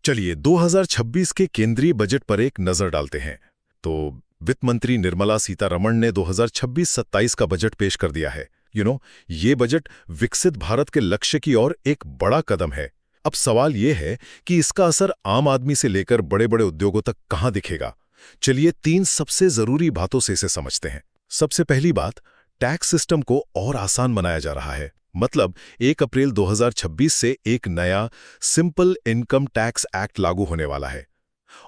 चलिए 2026 के केंद्रीय बजट पर एक नजर डालते हैं। तो वित्त मंत्री निर्मला सीतारमण ने 2026-27 का बजट पेश कर दिया है। ये बजट विकसित भारत के लक्ष्य की ओर एक बड़ा कदम है। अब सवाल ये है कि इसका असर आम आदमी से लेकर बड़े-बड़े उद्योगों तक कहां दिखेगा। चलिए 3 सबसे जरूरी बातों से इसे समझते हैं। सबसे पहली बात, टैक्स सिस्टम को और आसान बनाया जा रहा है। मतलब 1 अप्रैल 2026 से एक नया सिंपल इनकम टैक्स एक्ट लागू होने वाला है।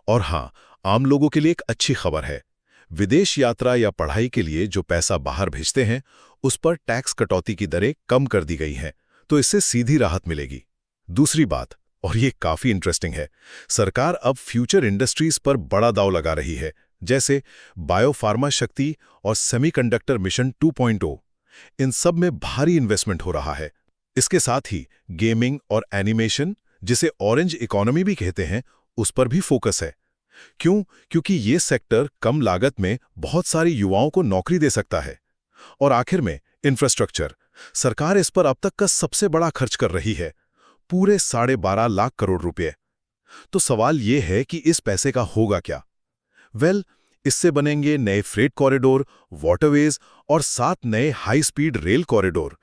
और हाँ, आम लोगों के लिए एक अच्छी खबर है। विदेश यात्रा या पढ़ाई के लिए जो पैसा बाहर भेजते हैं, उस पर टैक्स कटौती की दरें कम कर दी गई हैं, तो इससे सीधी राहत मिलेगी। दूसरी बात, और ये काफी इंटरेस्टिंग है, सरकार अब फ्यूचर इंडस्ट्रीज पर बड़ा दांव लगा रही है, जैसे बायोफार्मा शक्ति और सेमीकंडक्टर मिशन 2.0। इन सब में भारी इन्वेस्टमेंट हो रहा है। इसके साथ ही गेमिंग और एनिमेशन, जिसे ऑरेंज इकोनॉमी भी कहते हैं, उस पर भी फोकस है। क्यों? क्योंकि ये सेक्टर कम लागत में बहुत सारे युवाओं को नौकरी दे सकता है। और आखिर में इंफ्रास्ट्रक्चर, सरकार इस पर अब तक का सबसे बड़ा खर्च कर रही है, पूरे 12.5 लाख करोड़ रुपए। तो सवाल ये है कि इस पैसे का होगा क्या? इससे बनेंगे नए फ्रेट कॉरिडोर, वाटरवेज और 7 नए हाई स्पीड रेल कॉरिडोर।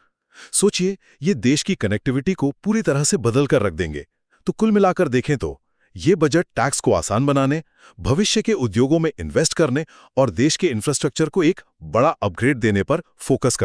सोचिए, ये देश की कनेक्टिविटी को पूरी तरह से बदल कर रख देंगे। तो कुल मिलाकर देखें तो ये बजट टैक्स को आसान बनाने, भविष्य के उद्योगों में इन्वेस्ट करने और देश के इंफ्रास्ट्रक्चर को एक बड़ा अपग्रेड देने पर फोकस करता है।